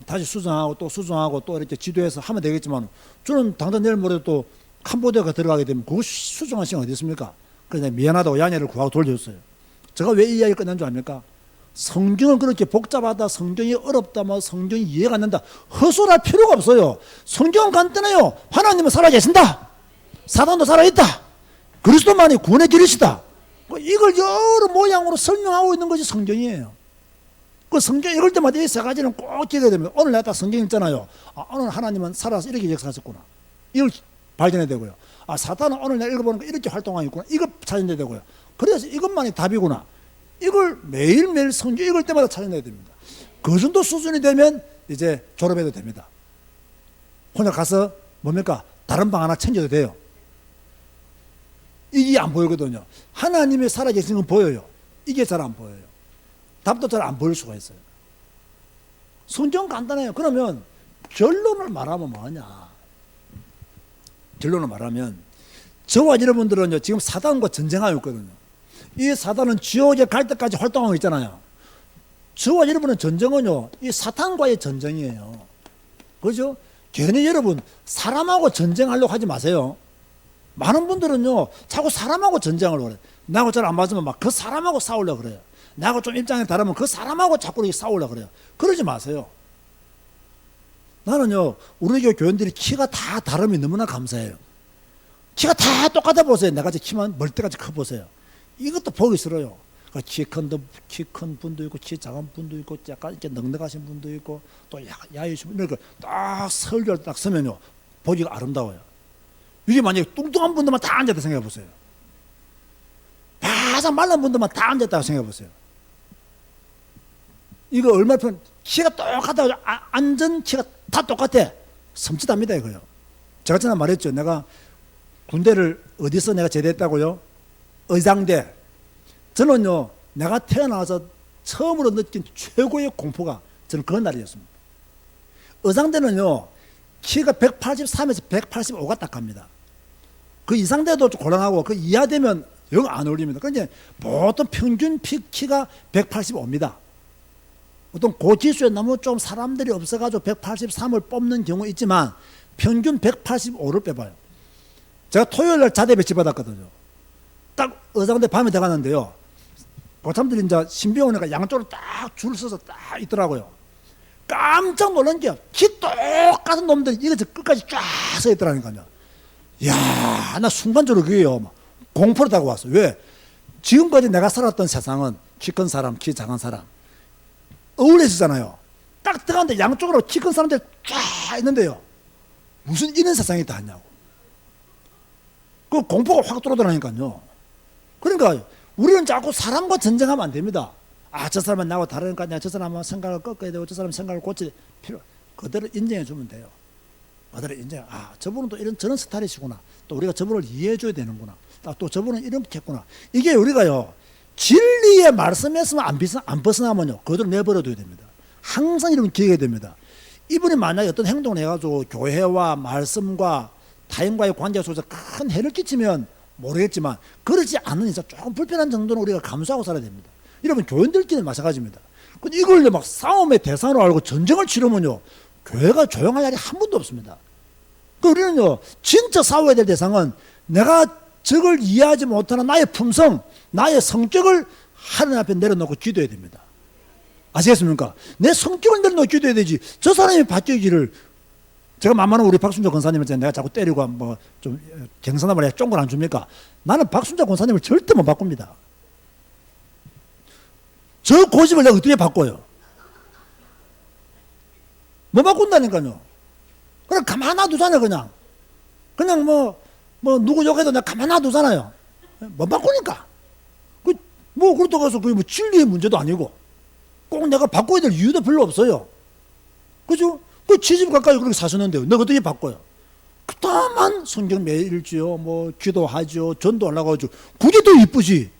A: 다시 수정하고 또 이렇게 지도해서 하면 되겠지만 저는 당장 내일 모레 또 캄보디아가 들어가게 되면 그거 수정할 시간 어디 있습니까? 그래서 미안하다고 양해를 구하고 돌려줬어요. 제가 왜 이 이야기를 끝낸 줄 압니까? 성경은 그렇게 복잡하다, 성경이 어렵다, 성경이 이해가 안 된다 헛소리할 필요가 없어요. 성경은 간단해요. 하나님은 살아계신다. 사단도 살아있다. 그리스도만이 구원의 길이시다. 이걸 여러 모양으로 설명하고 있는 것이 성경이에요. 그 성경 읽을 때마다 이 세 가지는 꼭 기억해야 됩니다. 오늘 내가 딱 성경 읽잖아요. 오늘 하나님은 살아서 이렇게 역사하셨구나. 이걸 발견해야 되고요. 사탄은 오늘 내가 읽어보니까 이렇게 활동하고 있구나. 이걸 찾아내야 되고요. 그래서 이것만이 답이구나. 이걸 매일매일 성경 읽을 때마다 찾아내야 됩니다. 그 정도 수준이 되면 이제 졸업해도 됩니다. 혼자 가서 뭡니까? 다른 방 하나 챙겨도 돼요. 이게 안 보이거든요. 하나님이 살아계신 건 보여요. 이게 잘 안 보여요. 답도 잘 안 보일 수가 있어요. 성경 간단해요. 그러면 결론을 말하면 뭐냐? 결론을 말하면 저와 여러분들은요 지금 사단과 전쟁하고 있거든요. 이 사단은 지옥에 갈 때까지 활동하고 있잖아요. 저와 여러분의 전쟁은요 이 사탄과의 전쟁이에요. 그죠? 괜히 여러분 사람하고 전쟁하려고 하지 마세요. 많은 분들은요, 자꾸 사람하고 전쟁을 그래. 나하고 잘 안 맞으면 막 그 사람하고 싸우려고 그래요. 나하고 좀 입장이 다르면 그 사람하고 자꾸 이렇게 싸우려고 그래요. 그러지 마세요. 나는요, 우리 교회 교인들이 키가 다 다름이 너무나 감사해요. 키가 다 똑같아 보세요. 내같이 키만 멀때같이 커 보세요. 이것도 보기 싫어요. 키 큰 분도 있고, 키 작은 분도 있고, 약간 이렇게 넉넉하신 분도 있고, 또 야유신 분, 이렇게 딱 설교를 딱 서면요, 보기가 아름다워요. 이게 만약에 뚱뚱한 분들만 다 앉았다 생각해 보세요. 바삭 말른 분들만 다 앉았다고 생각해 보세요. 이거 얼마나 편, 키가 똑같다고, 앉은 키가 다 똑같아. 섬찟합니다, 이거요. 제가 전에 말했죠. 내가 군대를 어디서 내가 제대했다고요? 의장대. 저는요, 내가 태어나서 처음으로 느낀 최고의 공포가 저는 그런 날이었습니다. 의장대는요, 키가 183에서 185가 딱 갑니다. 그 이상 돼도 곤란하고, 그 이하 되면 영 안 어울립니다. 그러니까 보통 평균 키가 185입니다. 어떤 고지수에 너무 좀 사람들이 없어가지고 183을 뽑는 경우 있지만, 평균 185를 빼봐요. 제가 토요일날 자대 배치 받았거든요. 딱 의상대 밤에 들어갔는데요. 고참들이 이제 신병원에 양쪽으로 딱 줄 서서 딱 있더라고요. 깜짝 놀란 게 키 똑같은 놈들이 이거 끝까지 쫙 서 있더라니까요. 이야, 나 순간적으로 그게요, 공포를 타고 왔어요. 왜? 지금까지 내가 살았던 세상은 키 큰 사람, 키 작은 사람 어울려지잖아요. 딱 들어갔는데 양쪽으로 키 큰 사람들 쫙 있는데요. 무슨 이런 세상이 다 있냐고. 그 공포가 확 들어오더라니까요. 그러니까 우리는 자꾸 사람과 전쟁하면 안 됩니다. 아, 저 사람은 나하고 다르니까 저 사람은 생각을 꺾어야 되고 저 사람은 생각을 고칠 필요, 그대로 인정해 주면 돼요. 그대로 인정. 아, 저분은 또 저런 스타일이시구나. 또 우리가 저분을 이해해 줘야 되는구나. 또 저분은 이렇게 했구나. 이게 우리가요, 진리의 말씀에서만 안 벗어나면요, 그대로 내버려둬야 됩니다. 항상 이런 기억해야 됩니다. 이분이 만약에 어떤 행동을 해가지고 교회와 말씀과 타인과의 관계 속에서 큰 해를 끼치면 모르겠지만, 그러지 않는 이상 조금 불편한 정도는 우리가 감수하고 살아야 됩니다. 여러분, 교인들끼리는 마찬가지입니다. 근데 이걸 막 싸움의 대상으로 알고 전쟁을 치르면요, 교회가 조용할 날이 한 번도 없습니다. 그 우리는요, 진짜 싸워야 될 대상은 내가 저걸 이해하지 못하는 나의 품성, 나의 성격을 하나님 앞에 내려놓고 기도해야 됩니다. 아시겠습니까? 내 성격을 내려놓고 기도해야 되지. 저 사람이 바뀌기를, 제가 만만한 우리 박순자 권사님한테 내가 자꾸 때리고 뭐 좀 경선한 말에 쫑걸 안 줍니까? 나는 박순자 권사님을 절대 못 바꿉니다. 저 고집을 내가 어떻게 바꿔요? 못 바꾼다니까요. 그냥 가만 놔두잖아요, 그냥. 그냥 누구 욕해도 내가 가만 놔두잖아요. 못 바꾸니까. 그렇다고 해서 그게 뭐 진리의 문제도 아니고, 꼭 내가 바꿔야 될 이유도 별로 없어요. 그죠? 그 지집 가까이 그렇게 사셨는데요. 내가 어떻게 바꿔요? 그다만 성경 매일 읽지요, 기도하죠, 전도하려고 하죠. 그게 더 이쁘지.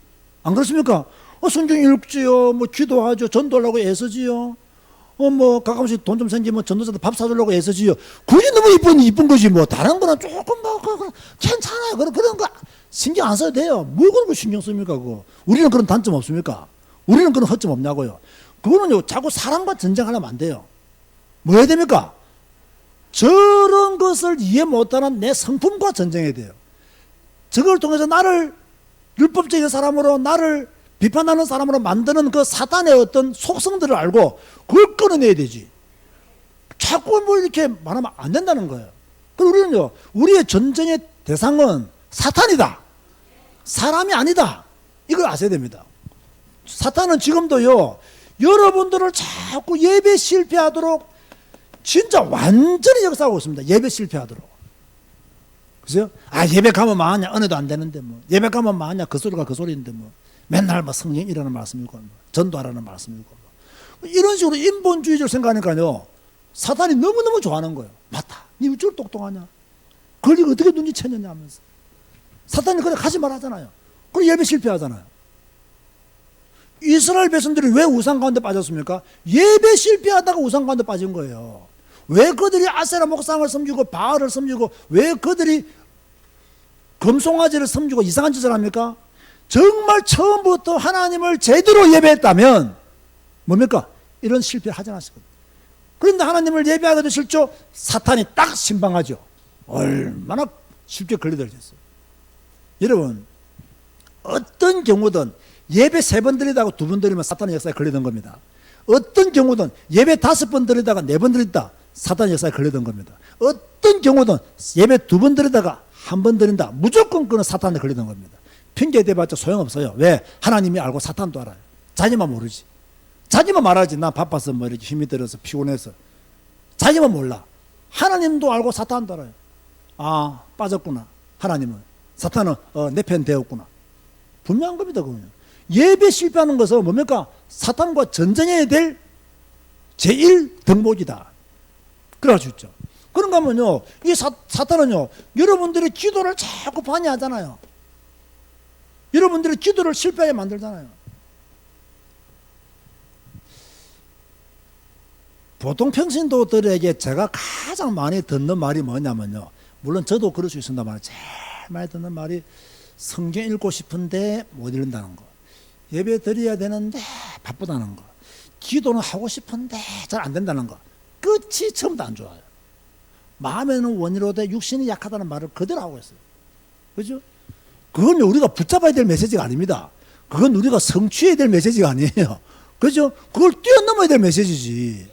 A: 안 그렇습니까? 성경 읽지요, 기도하죠, 전도하려고 애쓰지요. 가끔씩 돈 좀 생기면 전도사한테 밥 사주려고 애쓰지요. 그게 너무 이쁜 거지. 다른 거는 조금 괜찮아요. 그런 거 신경 안 써도 돼요. 뭐 그런 거 신경 씁니까, 그거. 우리는 그런 단점 없습니까? 우리는 그런 허점 없냐고요. 그거는요, 자꾸 사람과 전쟁하려면 안 돼요. 뭐 해야 됩니까? 저런 것을 이해 못하는 내 성품과 전쟁해야 돼요. 저걸 통해서 나를 율법적인 사람으로, 나를 비판하는 사람으로 만드는 그 사단의 어떤 속성들을 알고 그걸 끊어내야 되지. 자꾸 이렇게 말하면 안 된다는 거예요. 그리고 우리는요, 우리의 전쟁의 대상은 사탄이다, 사람이 아니다. 이걸 아셔야 됩니다. 사탄은 지금도요, 여러분들을 자꾸 예배 실패하도록 진짜 완전히 역사하고 있습니다. 예배 실패하도록. 그죠? 아, 예배 가면 뭐하냐, 은혜도 안 되는데 예배 가면 뭐하냐, 그 소리가 그 소리인데 맨날 성령이라는 말씀이고 전도하라는 말씀이고 이런 식으로 인본주의적으로 생각하니까요, 사탄이 너무너무 좋아하는 거예요. 맞다, 니 어쩔 똑똑하냐, 그걸 네가 어떻게 눈치챘느냐 하면서 사탄이 그래 가지 말하잖아요. 그리고 예배 실패하잖아요. 이스라엘 백성들이 왜 우상 가운데 빠졌습니까? 예배 실패하다가 우상 가운데 빠진 거예요. 왜 그들이 아세라 목상을 섬기고 바알을 섬기고 왜 그들이 금송아지를 섬기고 이상한 짓을 합니까? 정말 처음부터 하나님을 제대로 예배했다면 뭡니까? 이런 실패를 하지 않았거든요. 그런데 하나님을 예배하기도 싫죠. 사탄이 딱 신방하죠. 얼마나 쉽게 걸려들겠어요. 여러분, 어떤 경우든 예배 3번 드리다가 2번 드리면 사탄의 역사에 걸리던 겁니다. 어떤 경우든 예배 5번 드리다가 4번 드린다, 사탄의 역사에 걸리던 겁니다. 어떤 경우든 예배 2번 드리다가 1번 드린다, 무조건 그는 사탄에 걸리던 겁니다. 핑계 대봤자 소용없어요. 왜? 하나님이 알고 사탄도 알아요. 자기만 모르지. 자기만 말하지. 나 바빠서 뭐 이렇게 힘이 들어서 피곤해서. 자기만 몰라. 하나님도 알고 사탄도 알아요. 아, 빠졌구나. 하나님은. 사탄은 내 편 되었구나. 분명한 겁니다. 그거는. 예배 실패하는 것은 뭡니까? 사탄과 전쟁해야 될 제1등목이다. 그럴 수 있죠. 그런가 하면요, 이 사탄은요, 여러분들의 기도를 자꾸 방해하잖아요. 여러분들의 기도를 실패하게 만들잖아요. 보통 평신도들에게 제가 가장 많이 듣는 말이 뭐냐면요, 물론 저도 그럴 수 있습니다. 제일 많이 듣는 말이 성경 읽고 싶은데 못 읽는다는 거, 예배 드려야 되는데 바쁘다는 거, 기도는 하고 싶은데 잘 안 된다는 거. 끝이 처음부터 안 좋아요. 마음에는 원이로되 육신이 약하다는 말을 그대로 하고 있어요. 그죠? 그건 우리가 붙잡아야 될 메시지가 아닙니다. 그건 우리가 성취해야 될 메시지가 아니에요. 그죠? 그걸 뛰어넘어야 될 메시지지.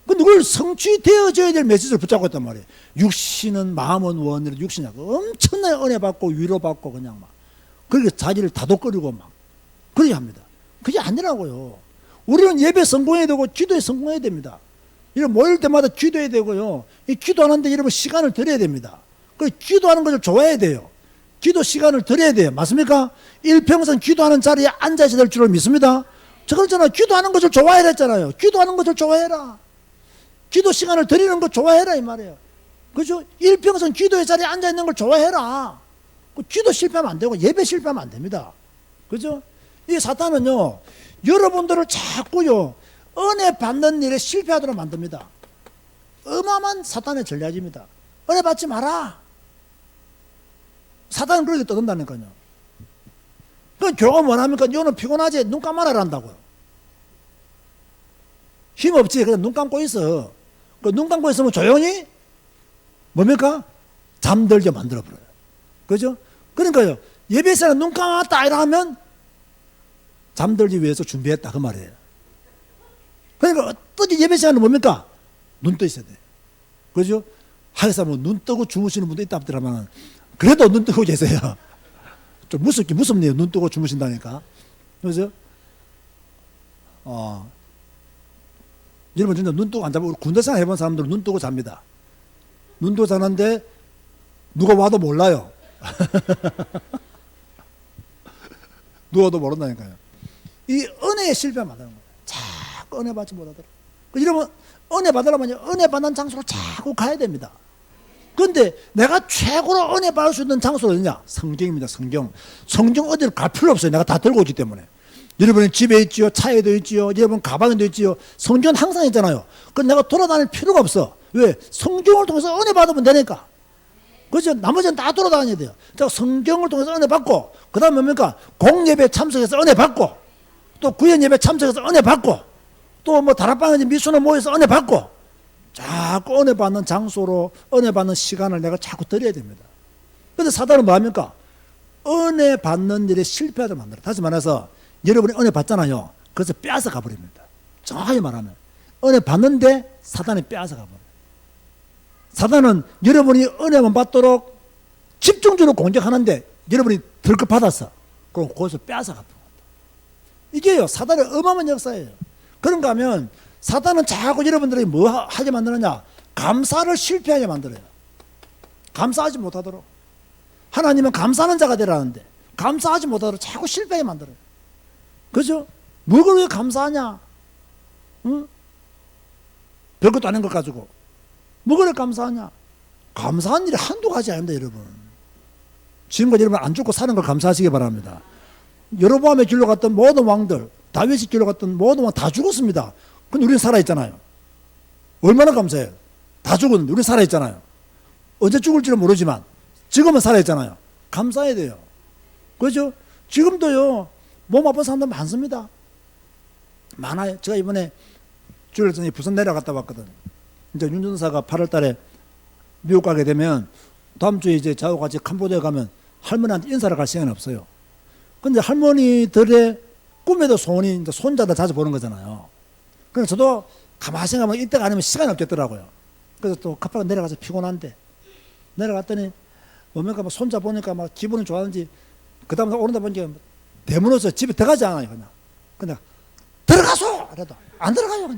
A: 근데 그걸 성취되어져야 될 메시지를 붙잡고 있단 말이에요. 육신은, 마음은 원이로 육신이 엄청나게 은혜 받고 위로 받고 그냥 막 그렇게 자기를 다독거리고 막 그렇게 합니다. 그게 아니라고요. 우리는 예배 성공해야 되고 기도에 성공해야 됩니다. 이런 모일 때마다 기도해야 되고요. 이 기도하는데 여러분 시간을 들여야 됩니다. 그 기도하는 것을 좋아해야 돼요. 기도 시간을 들여야 돼요. 맞습니까? 일평생 기도하는 자리에 앉아 있어야 될 줄을 믿습니다. 저 그렇잖아요. 기도하는 것을 좋아해라 했잖아요. 기도하는 것을 좋아해라. 기도 시간을 드리는 거 좋아해라 이 말이에요. 그죠? 일평생 기도의 자리에 앉아 있는 걸 좋아해라. 기도 실패하면 안 되고 예배 실패하면 안 됩니다. 그죠? 이 사탄은요, 여러분들을 자꾸요, 은혜 받는 일에 실패하도록 만듭니다. 어마어마한 사탄의 전략입니다. 은혜 받지 마라. 사탄은 그렇게 떠든다니까요. 그 교가 뭐합니까? 너는 피곤하지? 눈 감아라 한다고요. 힘없지? 그냥 눈 감고 있어. 그 눈 감고 있으면 조용히 뭡니까? 잠들게 만들어버려요. 그죠? 그러니까요, 예배 시간에 눈 감았다 이러면 잠들기 위해서 준비했다 그 말이에요. 그러니까 어떻게 예배 시간은 뭡니까? 눈 떠 있어야 돼요. 그죠? 하여사 뭐 눈 뜨고 주무시는 분도 있다 하더라면 그래도 눈 뜨고 계세요. 좀 무섭네요. 눈 뜨고 주무신다니까. 그죠? 여러분 진짜 눈 뜨고 안 자면 군대 생활 해본 사람들은 눈 뜨고 잡니다. 눈 뜨고 자는데 누가 와도 몰라요. 누가 와도 모른다니까요. 이 은혜에 실패하면 안 되는 거예요. 자꾸 은혜 받지 못하더라. 여러분 은혜 받으려면 은혜 받는 장소로 자꾸 가야 됩니다. 그런데 내가 최고로 은혜 받을 수 있는 장소가 어디냐? 성경입니다. 성경. 성경 어디를 갈 필요 없어요. 내가 다 들고 있기 때문에. 여러분은 집에 있지요, 차에도 있지요, 여러분 가방에도 있지요. 성경은 항상 있잖아요. 그럼 내가 돌아다닐 필요가 없어. 왜? 성경을 통해서 은혜 받으면 되니까. 그죠? 나머지는 다 돌아다녀야 돼요. 자, 성경을 통해서 은혜 받고, 그 다음에 뭡니까? 공예배 참석해서 은혜 받고, 또 구연예배 참석해서 은혜 받고, 또 뭐 다락방에 미수는 모여서 은혜 받고, 자꾸 은혜 받는 장소로 은혜 받는 시간을 내가 자꾸 드려야 됩니다. 그런데 사단은 뭐 합니까? 은혜 받는 일에 실패하도록 만들어. 다시 말해서 여러분이 은혜 받잖아요. 그래서 빼앗아 가버립니다. 정확하게 말하면 은혜 받는데 사단이 빼앗아 가버려요. 사단은 여러분이 은혜만 받도록 집중적으로 공격하는데 여러분이 덜컥 받았어. 그럼 거기서 빼앗아 가버립니다. 이게요, 사단의 어마어마한 역사예요. 그런가 하면 사단은 자꾸 여러분들이 뭐 하게 만드느냐? 감사를 실패하게 만들어요. 감사하지 못하도록. 하나님은 감사하는 자가 되라는데 감사하지 못하도록 자꾸 실패하게 만들어요. 그죠? 뭐를 왜 감사하냐? 응? 별것도 아닌 것 가지고. 뭐를 감사하냐? 감사한 일이 한두 가지 아닙니다, 여러분. 지금까지 여러분 안 죽고 사는 걸 감사하시기 바랍니다. 여로보암의 길로 갔던 모든 왕들, 다윗의 길로 갔던 모든 왕 다 죽었습니다. 근데 우리는 살아있잖아요. 얼마나 감사해요. 다 죽었는데 우리는 살아있잖아요. 언제 죽을지는 모르지만 지금은 살아있잖아요. 감사해야 돼요. 그죠? 지금도요, 몸 아픈 사람들 많습니다. 많아요. 제가 이번에 주일 전에 부산 내려갔다 왔거든. 이제 윤 전사가 8월 달에 미국 가게 되면 다음 주에 이제 저하고 같이 캄보디아 가면 할머니한테 인사를 갈 시간이 없어요. 근데 할머니들의 꿈에도 소원이 이제 손자들 자주 보는 거잖아요. 그래서 저도 가만히 생각하면 이때가 아니면 시간이 없겠더라고요. 그래서 또 급하게 내려가서 피곤한데 내려갔더니 뭡니까 막 손자 보니까 막 기분이 좋았는지 그 다음에 오른다 보니까 대문에서 집에 들어가지 않아요. 그냥 들어가소! 그래도 안 들어가요.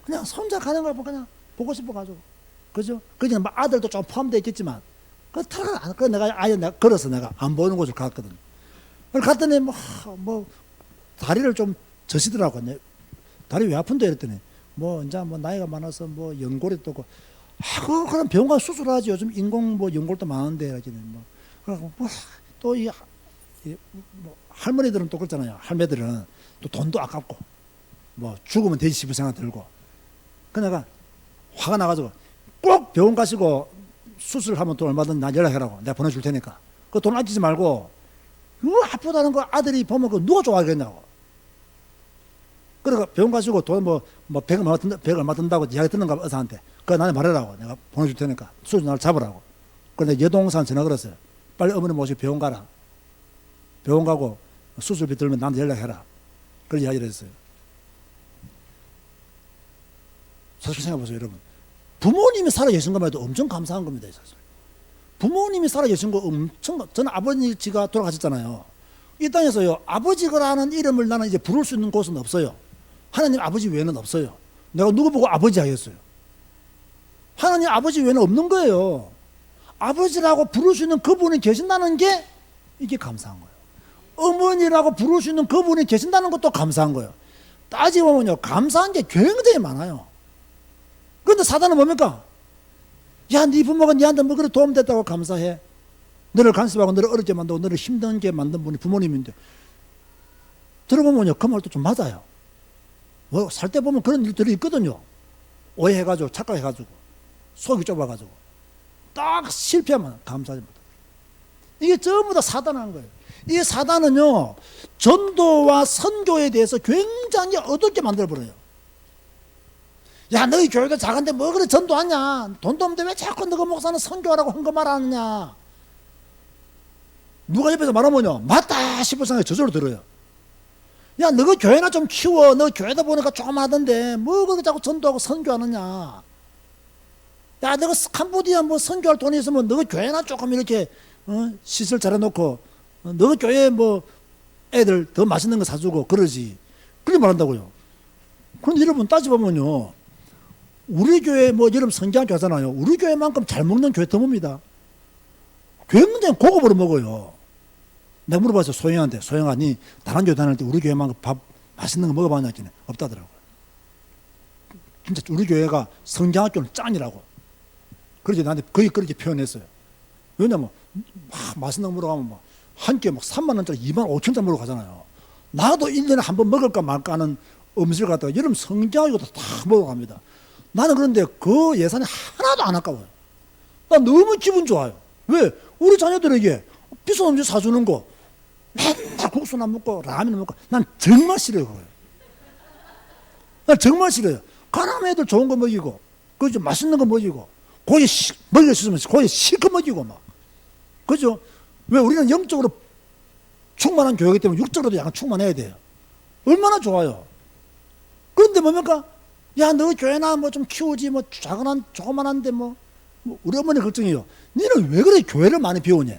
A: 그냥 손자 가는 걸 그냥 보고 싶어가지고 그죠? 그냥 막 아들도 좀 포함되어 있겠지만 그 들어가 안. 그 내가 아예 내가 걸어서 내가 안 보이는 곳을 갔거든요. 갔더니 뭐 다리를 좀 저시더라고요. 다리 왜 아픈데 이랬더니 뭐 이제 뭐 나이가 많아서 뭐 연골이 또고 그럼 병원 가서 수술하지. 요즘 인공 뭐 연골도 많은데 이러더니 뭐 그러고 또 이 뭐 할머니들은 또 그렇잖아요. 할매들은 또 돈도 아깝고 뭐 죽으면 되지 싶은 생각 들고 그 내가 화가 나가지고 꼭 병원 가시고 수술하면 돈 얼마든 나 연락해라고 내가 보내줄 테니까 그 돈 아끼지 말고 아프다는 거 아들이 보면 그 누가 좋아하겠냐고. 그러니까 병원 가시고 돈 뭐 100 얼마 든다고 이야기 듣는가 봐 의사한테. 그거 나한테 말해라고. 내가 보내줄 테니까 수술 날 잡으라고. 그런데 여동산 전화 걸었어요. 빨리 어머니 모시고 병원 가라. 병원 가고 수술비 들면 나한테 연락해라. 그런 이야기를 했어요. 사실 생각해보세요 여러분. 부모님이 살아계신 것만 해도 엄청 감사한 겁니다. 사실. 부모님이 살아계신 거 엄청, 저는 아버지가 돌아가셨잖아요. 이 땅에서요 아버지라는 이름을 나는 이제 부를 수 있는 곳은 없어요. 하나님 아버지 외에는 없어요. 내가 누구 보고 아버지 하겠어요. 하나님 아버지 외에는 없는 거예요. 아버지라고 부를 수 있는 그분이 계신다는 게 이게 감사한 거예요. 어머니라고 부를 수 있는 그분이 계신다는 것도 감사한 거예요. 따지고 보면요 감사한 게 굉장히 많아요. 그런데 사단은 뭡니까? 야, 네 부모가 네한테 뭐 그래 도움됐다고 감사해. 너를 간섭하고 너를 어렵게 만들고 너를 힘들게 만든 분이 부모님인데 들어보면요 그 말도 좀 맞아요. 뭐 살 때 보면 그런 일들이 있거든요. 오해해가지고 착각해가지고 속이 좁아가지고 딱 실패하면 감사하지 못해요. 이게 전부 다 사단한 거예요. 이 사단은요 전도와 선교에 대해서 굉장히 어둡게 만들어버려요. 야, 너희 교회도 작은데 뭐 그래 전도하냐? 돈도 없는데 왜 자꾸 너가 목사는 선교하라고 헌금 말하느냐? 누가 옆에서 말하면요 맞다 싶을 생각에 저절로 들어요. 야, 너가 교회나 좀 키워. 너 교회다 보니까 조금 하던데 뭐 그렇게 자꾸 전도하고 선교하느냐? 야, 너가 캄보디아 뭐 선교할 돈이 있으면 너가 교회나 조금 이렇게 시설 차려놓고 너가 교회에 뭐 애들 더 맛있는 거 사주고 그러지. 그렇게 말한다고요. 그런데 여러분 따져보면요 우리 교회 뭐 여러분 성경학교 하잖아요. 우리 교회만큼 잘 먹는 교회 드뭅니다. 굉장히 고급으로 먹어요. 내가 물어봤어요 소영한테. 소영아 니 다른 교회 다닐 때 우리 교회만큼 밥 맛있는 거 먹어봤냐 했더니 없다더라고요. 진짜 우리 교회가 성경학교는 짱이라고. 그러지 나한테 거의 그렇게 표현했어요. 왜냐면 막 맛있는 거 먹으러 가면 한 끼에 막 3만 원짜리 2만 5천짜리 먹으러 가잖아요. 나도 1년에 한 번 먹을까 말까 하는 음식을 갖다가 여러분 성경학교도 다 먹어갑니다. 나는 그런데 그 예산이 하나도 안 아까워요. 나 너무 기분 좋아요. 왜? 우리 자녀들에게 비싼 음식 사주는 거 맨날 국수나 먹고 라면을 먹고 난 정말 싫어요. 그거요. 난 정말 싫어요. 가난한 애들 좋은 거 먹이고 그죠? 맛있는 거 먹이고 고기 먹일 수 있으면 고기 실컷 먹이고 막 그죠? 왜? 우리는 영적으로 충만한 교회이기 때문에 육적으로도 약간 충만해야 돼요. 얼마나 좋아요. 그런데 뭡니까? 야, 너 교회나 뭐 좀 키우지, 뭐 조그만한데 뭐 우리 어머니 걱정이에요. 너는 왜 그래 교회를 많이 비우냐?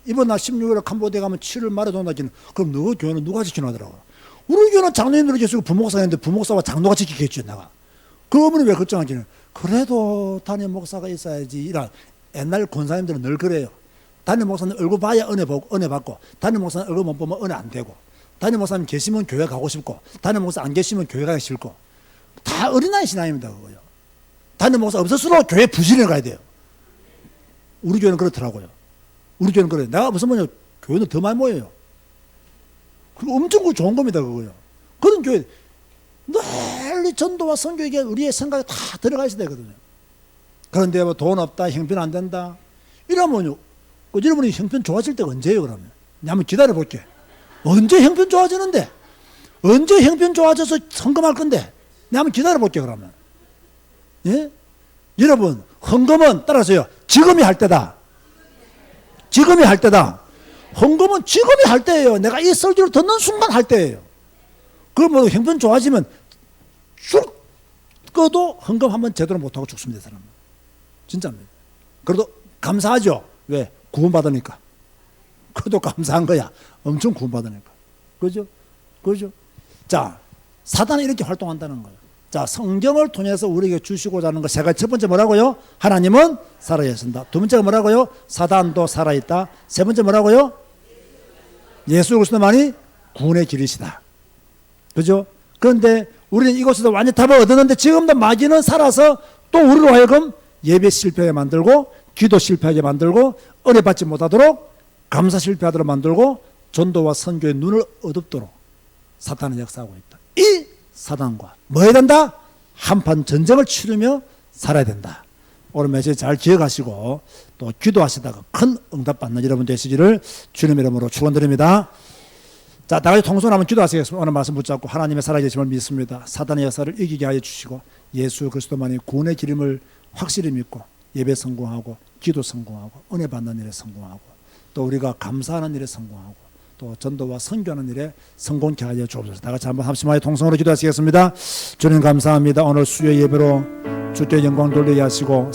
A: 이번 날 16일에 캄보디아 가면 7월 말에 돈다기는 그럼 너 교회는 누가 지키나 하더라고. 우리 교회는 장로님들이 계시고 부목사가 있는데 부목사와 장로가 지키겠지 내가. 그 어머니 왜 걱정하기는 그래도 담임 목사가 있어야지. 이런 옛날 권사님들은 늘 그래요. 담임 목사님 얼굴 봐야 은혜 받고 담임 목사님 얼굴 못 보면 은혜 안 되고 담임 목사님 계시면 교회 가고 싶고 담임 목사 안 계시면 교회 가기 싫고 다 어린아이 신앙입니다. 그거요. 담임 목사 없을수록 교회 부실해 가야 돼요. 우리 교회는 그렇더라고요. 우리 교회는 그래요. 내가 무슨 뭐냐 교회는 더 많이 모여요. 그리고 엄청 좋은 겁니다. 그거요. 그런 교회 널리 전도와 선교에게 우리의 생각이 다 들어가 있어야 되거든요. 그런데 뭐 돈 없다, 형편 안 된다 이러면요. 여러분이 형편 좋아질 때가 언제예요? 그러면 한번 기다려 볼게. 언제 형편 좋아지는데? 언제 형편 좋아져서 헌금할 건데? 내가 한번 기다려 볼게 그러면. 예? 여러분 헌금은 따라서요 지금이 할 때다. 지금이 할 때다. 헌금은 지금이 할 때예요. 내가 이 설교를 듣는 순간 할 때예요. 그러면 형편 좋아지면 죽어도 헌금 한번 제대로 못하고 죽습니다. 사람은. 진짜입니다. 그래도 감사하죠. 왜? 구원받으니까. 그래도 감사한 거야. 엄청 구원받으니까. 그죠? 그죠? 자, 사단이 이렇게 활동한다는 거예요. 자, 성경을 통해서 우리에게 주시고자 하는 것 세 가지. 첫 번째 뭐라고요? 하나님은 살아계신다. 두 번째가 뭐라고요? 사단도 살아있다. 세 번째 뭐라고요? 예수 그리스도만이 구원의 길이시다. 그죠? 그런데 우리는 이곳에서 완전 답을 얻었는데 지금도 마귀는 살아서 또 우리로 하여금 예배 실패하게 만들고 기도 실패하게 만들고 은혜 받지 못하도록 감사 실패하도록 만들고 전도와 선교의 눈을 어둡도록 사탄은 역사하고 있다. 이 사단과 뭐 해야 된다? 한판 전쟁을 치르며 살아야 된다. 오늘 메시지 잘 기억하시고 또 기도하시다가 큰 응답받는 여러분 되시기를 주님 이름으로 축원드립니다. 자, 다 같이 통성으로 한번 기도하시겠습니다. 오늘 말씀 붙잡고 하나님의 살아계심을 믿습니다. 사단의 역사를 이기게 하여 주시고 예수 그리스도만이 구원의 길임을 확실히 믿고 예배 성공하고 기도 성공하고 은혜 받는 일에 성공하고 또 우리가 감사하는 일에 성공하고 또 전도와 선교하는 일에 성공케 하여 주옵소서. 다 같이 한번 합심하여 통성으로 기도하시겠습니다. 주님 감사합니다. 오늘 수요 예배로 주께 영광 돌리게 하시고